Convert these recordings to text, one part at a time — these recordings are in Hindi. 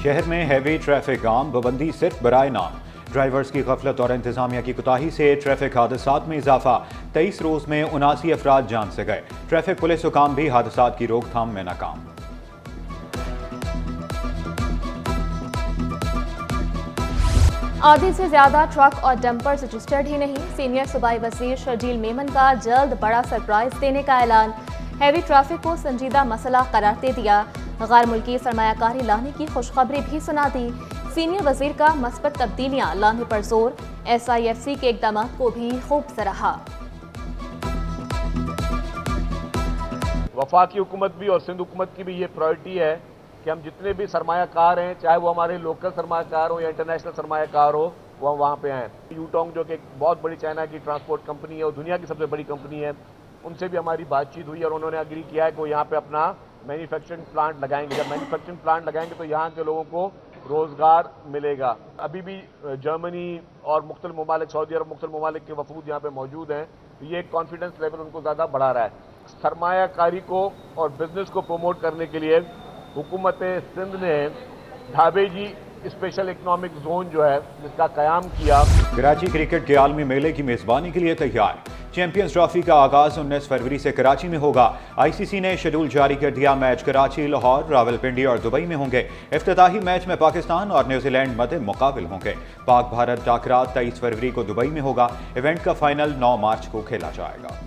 शहर में हैवी ट्रैफिक आम, पाबंदी सिर्फ बराए नाम। ड्राइवर्स की गफलत और इंतजामिया की कोताही से ट्रैफिक हादसात में इजाफा। 23 रोज में 79 अफराद जान से गए। ट्रैफिक पुलिस हुकाम भी हादसात की रोकथाम में नाकाम। आधे से ज्यादा ट्रक और डंपर रजिस्टर्ड ही नहीं। सीनियर सूबाई वजीर शर्जील मेमन का जल्द बड़ा सरप्राइज देने का ऐलान। हैवी ट्रैफिक को संजीदा मसला करार दे दिया। गैर मुल्की सरमायाकारी लाने की खुशखबरी भी सुना दी। सीनियर वजीर का मस्बत तब्दीलियां लाने पर जोर। SIFC के इकदाम को भी खूब सराहा। वफाकी हुकूमत भी और सिंध हुकूमत की भी ये प्रायोरिटी है कि हम जितने भी सरमायाकार हैं, चाहे वो हमारे लोकल सरमायाकार हो या इंटरनेशनल सरमायाकार हो, वो हम वहाँ पे आएँ। यूटोंग जो कि एक बहुत बड़ी चाइना की ट्रांसपोर्ट कंपनी है और दुनिया की सबसे बड़ी कंपनी है, उनसे भी हमारी बातचीत हुई और उन्होंने एग्री किया है कि वो यहाँ पे अपना मैन्युफैक्चरिंग प्लांट लगाएंगे। जब मैन्युफैक्चरिंग प्लांट लगाएंगे तो यहाँ के लोगों को रोजगार मिलेगा। अभी भी जर्मनी और मुख्तलिफ ममालिक, सऊदी अरब, मुख्तलिफ ममालिक के वफूद यहाँ पे मौजूद हैं, तो ये कॉन्फिडेंस लेवल उनको ज़्यादा बढ़ा रहा है। सरमायाकारी को और बिजनेस को प्रमोट करने के लिए हुकूमत सिंध ने ढाबेजी स्पेशल इकोनॉमिक जोन जो है जिसका कयाम किया। कराची क्रिकेट के आलमी मेले की मेजबानी के लिए तैयार। चैंपियंस ट्रॉफी का आगाज 19 फरवरी से कराची में होगा। ICC ने शेड्यूल जारी कर दिया। मैच कराची, लाहौर, रावलपिंडी और दुबई में होंगे। इफ्तिताही मैच में पाकिस्तान और न्यूजीलैंड मध्य मुकाबिल होंगे। पाक भारत टाकरा 23 फरवरी को दुबई में होगा। इवेंट का फाइनल 9 मार्च को खेला जाएगा।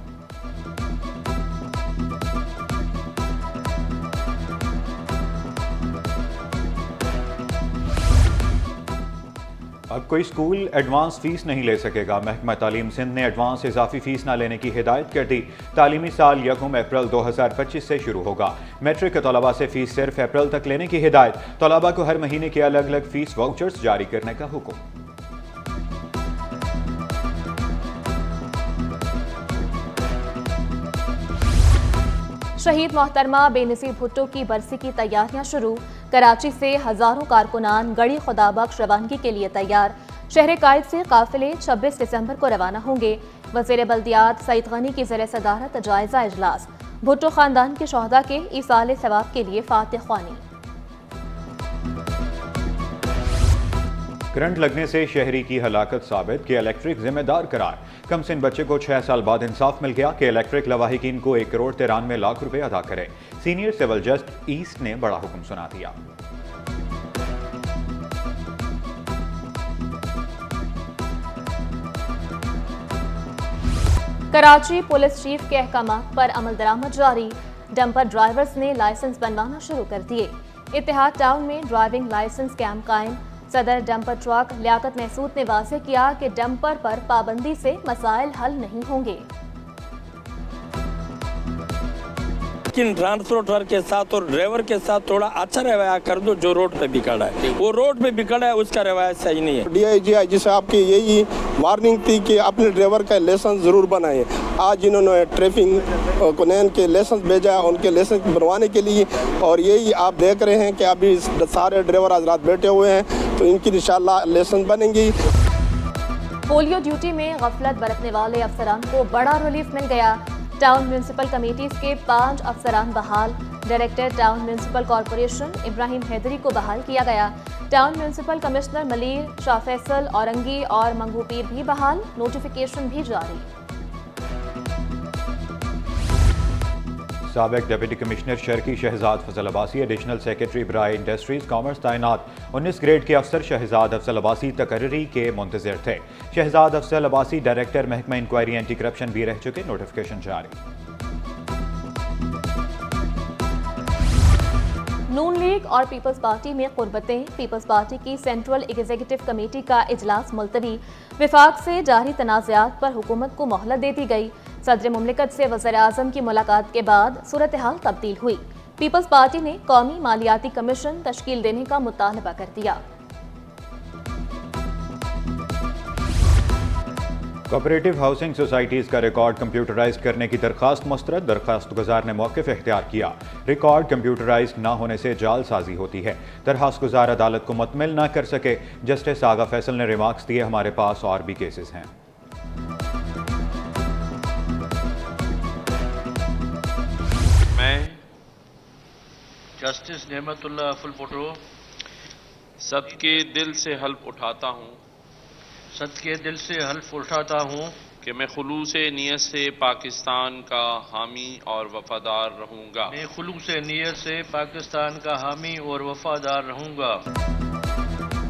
अब कोई स्कूल एडवांस फीस नहीं ले सकेगा। महकमा तालीम सिंध ने एडवांस इजाफी फीस न लेने की हिदायत कर दी। तालीमी साल 1 अप्रैल 2025 से शुरू होगा। मैट्रिक के तलबा से फीस सिर्फ अप्रैल तक लेने की हिदायत। तलबा को हर महीने के अलग अलग फीस वाउचर्स जारी करने का हुक्म। शहीद मोहतरमा बेनज़ीर भुट्टो की बरसी की तैयारियां शुरू। कराची से हजारों कारकुनान गड़ी खुदाबख्श रवानगी के लिए तैयार। शहर कायद से काफिले 26 दिसंबर को रवाना होंगे। वज़ीर बल्दियात सईद गनी की ज़ेर सदारत जायजा इजलास। भुट्टो खानदान के शोहदा के ईसाल सवाब के लिए फातिह ख्वानी। करंट लगने से शहरी की हलाकत साबित, के इलेक्ट्रिक जिम्मेदार करार। कमसिन बच्चे को 6 साल बाद इंसाफ मिल गया। के इलेक्ट्रिक लवाहिकीन को 1,93,00,000 रुपए अदा करें। सीनियर सिविल जज ईस्ट ने बड़ा हुक्म सुना दिया। कराची पुलिस चीफ के अहकाम पर अमल दरामद जारी। डंपर ड्राइवर्स ने लाइसेंस बनवाना शुरू कर दिए। इत्तेहाद टाउन में ड्राइविंग लाइसेंस कैंप कायम। सदर डंपर ट्रक लियाकत महसूद ने वाज़ेह किया कि डंपर पर पाबंदी से मसाइल हल नहीं होंगे। लेकिन ट्रांसपोर्टर के साथ और ड्राइवर के साथ थोड़ा अच्छा रवैया कर दो। जो रोड पे बिगड़ा है, वो रोड पे बिगड़ा है, उसका रवैया सही नहीं है। DIG साहब की यही वार्निंग थी कि अपने ड्राइवर का लाइसेंस जरूर बनाएं। आज इन्होंने ट्रैफिक कोनैन के लाइसेंस भेजा, उनके लाइसेंस बनवाने के लिए, और यही आप देख रहे हैं कि अभी सारे ड्राइवर हजरात बैठे हुए हैं, तो इनकी इंशाल्लाह लाइसेंस बनेंगी। पोलियो ड्यूटी में गफलत बरतने वाले अफसरान को बड़ा रिलीफ मिल गया। टाउन म्यूनसिपल कमेटीज के 5 अफसरान बहाल। Director town municipal corporation Ibrahim Haideri को बहाल किया गया। Town municipal commissioner Malir, Shah Faisal, Orangi और मंगूपीर भी बहाल। नोटिफिकेशन भी जारी। साबिक डिप्टी कमिश्नर शर्की शहजाद फजल अब्बासी एडिशनल सेक्रेटरी बराए इंडस्ट्रीज कॉमर्स तैनात। 19 ग्रेड के अफसर शहजाद अफजल अब्बासी तकर्री के मुंतजिर थे। शहजाद अफजल अब्बासी डायरेक्टर महकमा इंक्वायरी एंटी करप्शन भी रह चुके। नोटिफिकेशन जारी। नून लीग और पीपल्स पार्टी में कुर्बतें। पीपल्स पार्टी की सेंट्रल एग्जीक्यूटिव कमेटी का इजलास मुलतवी। विफाक से जारी तनाज़ात पर हुकूमत को मोहलत दे दी गई। सदर मुमलिकत से वज़ीर आज़म की मुलाकात के बाद सूरत हाल तब्दील हुई। पीपल्स पार्टी ने कौमी मालियाती कमीशन तश्कील देने का मुतालबा कर दिया। कोऑपरेटिव हाउसिंग सोसाइटीज का रिकॉर्ड कंप्यूटराइज करने की दरखास्त मुस्तरद। दरखास्त गुजार ने मौक़िफ़ इख्तियार किया। रिकॉर्ड कंप्यूटराइज न होने से जालसाजी होती है। दरखास्त गुजार अदालत को मुतमिल न कर सके। जस्टिस आगा फैसल ने रिमार्क्स दिए, हमारे पास और भी केसेस हैं। मैं जस्टिस नेमतुल्लाह अफुल भुट्टो सबके दिल से हल्फ उठाता हूँ सदके दिल से हल्फ उठाता हूँ कि मैं खुलूस नीयत से पाकिस्तान का हामी और वफादार रहूँगा। मैं खुलूस नीयत से पाकिस्तान का हामी और वफादार रहूँगा।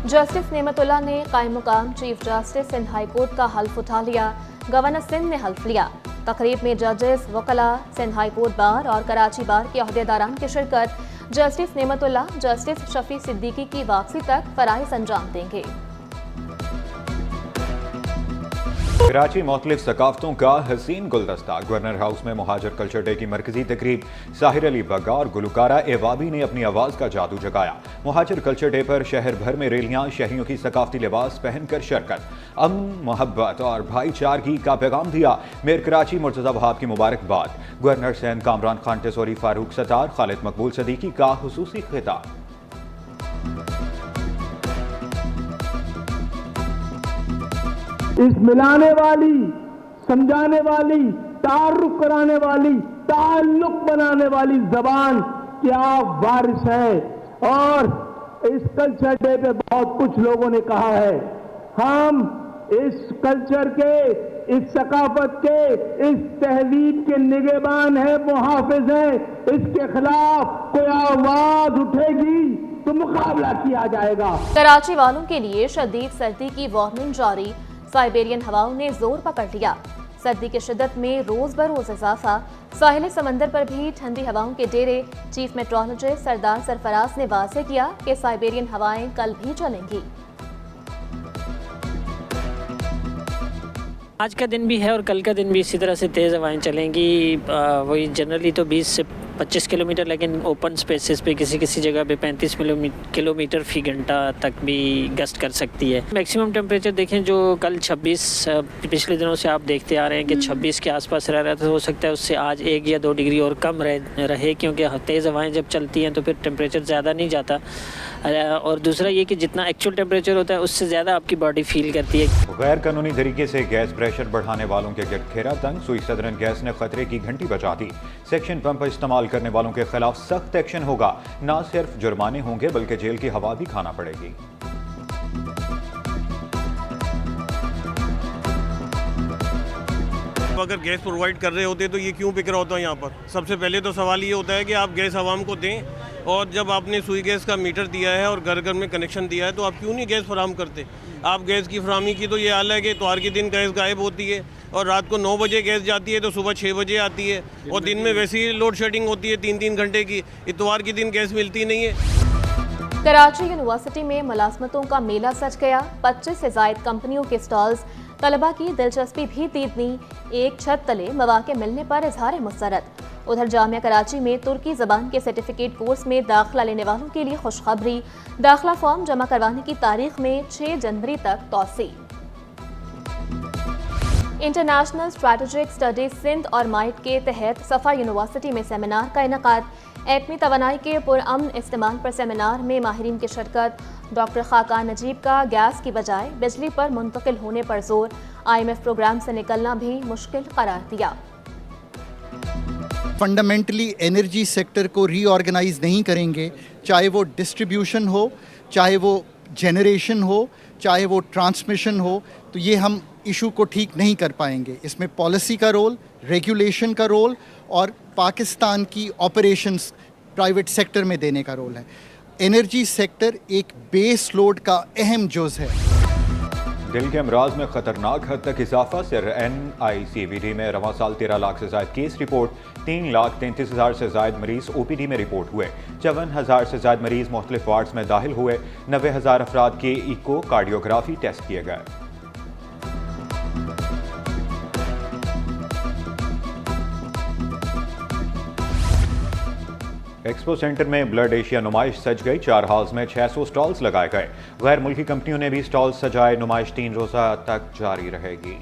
जस्टिस नेमतुल्लाह ने कायम मुकाम chief justice Sindh high court का हल्फ उठा लिया। गवर्नर सिंध ने हल्फ लिया। तकरीब में जजेस, वकला, सिंध हाई कोर्ट बार और कराची बार के अहदेदारान की शिरकत। जस्टिस नेमतुल्लाह जस्टिस शफी सिद्दीकी की वापसी तक फराइज अंजाम देंगे। कराची मुख्तलिफ सकाफतों का हसीन गुलदस्ता। गवर्नर हाउस में मुहाजिर कल्चर डे की मरकजी तकरीब। साहिर अली बग्गा और गुलकारा एवाबी ने अपनी आवाज़ का जादू जगाया। मुहाजिर कल्चर डे पर शहर भर में रैलियां, शहरियों की सकाफती लिबास पहनकर शिरकत। अमन, मोहब्बत और भाईचारगी का पैगाम दिया। मेयर कराची मुर्तज़ा वहाब की मुबारकबाद। गवर्नर सिंध कामरान खान टेसोरी, फारूक सत्तार, खालिद मकबूल सदीकी का खुसूसी खिताब। इस मिलाने वाली, समझाने वाली, तारुफ कराने वाली, ताल्लुक बनाने वाली जबान क्या वारिस है। और इस कल्चर डे पे बहुत कुछ लोगों ने कहा है। हम इस कल्चर के, इस सकाफत के, इस तहजीब के निगहबान हैं, मुहाफिज हैं। इसके खिलाफ कोई आवाज उठेगी तो मुकाबला किया जाएगा। कराची वालों के लिए शदीद सर्दी की वार्निंग जारी। साइबेरियन हवाओं ने जोर पकड़ लिया। सर्दी की शिद्दत में रोज बरोज इजाफा। साहिल समंदर पर भी ठंडी हवाओं के डेरे। चीफ मेट्रोलॉजिस्ट सरदार सरफराज ने वाज़ेह किया कि साइबेरियन हवाएं कल भी चलेंगी। आज का दिन भी है और कल का दिन भी इसी तरह से तेज़ हवाएं चलेंगी। वही जनरली तो 20 से 25 किलोमीटर, लेकिन ओपन स्पेसेस पे किसी किसी जगह पे 35 किलोमीटर फी घंटा तक भी गस्ट कर सकती है। मैक्सिमम टेम्परेचर देखें जो कल 26, पिछले दिनों से आप देखते आ रहे हैं कि 26 के आसपास रह रहा था। हो सकता है उससे आज 1 या 2 डिग्री और कम रहे, क्योंकि तेज़ हवाएं जब चलती हैं तो फिर टेम्परेचर ज़्यादा नहीं जाता। और दूसरा ये कि जितना एक्चुअल टेम्परेचर होता है उससे ज़्यादा आपकी बॉडी फील करती है। गैर कानूनी तरीके से गैस प्रेशर बढ़ाने वालों के गिरखेरा तंग। सुई सदरन गैस ने खतरे की घंटी बजा दी। सेक्शन पंप इस्तेमाल करने वालों के खिलाफ सख्त एक्शन होगा। न सिर्फ जुर्माने होंगे बल्कि जेल की हवा भी खाना पड़ेगी। अगर गैस प्रोवाइड कर रहे होते तो ये क्यों बिक रहा होता है यहाँ पर। सबसे पहले तो सवाल ये होता है कि आप गैस आवाम को दें, और जब आपने सुई गैस का मीटर दिया है और घर घर में कनेक्शन दिया है तो आप क्यों नहीं गैस फराहम करते। आप गैस की फराहमी की तो ये हाल है कि इतवार के दिन गैस गायब होती है और रात को 9 बजे गैस जाती है तो सुबह 6 बजे आती है, और दिन में वैसे ही लोड शेडिंग होती है 3-3 घंटे की। इतवार के दिन गैस मिलती नहीं है। कराची यूनिवर्सिटी में मुलाजमतों का मेला सज गया। 25 से ज़ायद कंपनियों के स्टॉल्स। तलबा की दिलचस्पी भी तीतनी। एक छत तले मौके मिलने पर इजहार मुसरत। उधर जामिया कराची में तुर्की ज़बान के सर्टिफिकेट कोर्स में दाखिला लेने वालों के लिए खुशखबरी। दाखिला फॉर्म जमा करवाने की तारीख में 6 जनवरी तक तौसी। इंटरनेशनल स्ट्रैटेजिक स्टडीज सिंध और माइट के तहत सफ़ा यूनिवर्सिटी में सेमिनार का इनेकाद। एटमी तवानाई के पुरअमन इस्तेमाल पर सेमिनार में माहिरीन की शिरकत। डॉक्टर खाकान नजीब का गैस की बजाय बिजली पर मुंतकिल होने पर जोर। IMF प्रोग्राम से निकलना भी मुश्किल करार दिया। फंडामेंटली एनर्जी सेक्टर को रीऑर्गेनाइज नहीं करेंगे, चाहे वो डिस्ट्रीब्यूशन हो, चाहे वो जनरेशन हो, चाहे वो ट्रांसमिशन हो, तो ये हम इशू को ठीक नहीं कर पाएंगे। इसमें पॉलिसी का रोल, रेगुलेशन का रोल और पाकिस्तान की ऑपरेशंस प्राइवेट सेक्टर में देने का रोल है। एनर्जी सेक्टर एक बेस लोड का अहम जुज़ है। दिल के अमराज में खतरनाक हद तक इजाफा। सिर NICVD में रवां साल 13 लाख से ज़ायद केस रिपोर्ट। 3,33,000 से ज़ायद मरीज OPD में रिपोर्ट हुए। 54,000 से ज़ायद मरीज मुख्तलिफ वार्ड्स में दाखिल हुए। 90,000 अफराद के इको कार्डियोग्राफी टेस्ट किए गए। एक्सपो सेंटर में ब्लड एशिया नुमाइश सज गई। 4 हॉल्स में 600 स्टॉल्स लगाए गए। गैर मुल्की कंपनियों ने भी स्टॉल्स सजाए। नुमाइश 3 रोज़ा तक जारी रहेगी।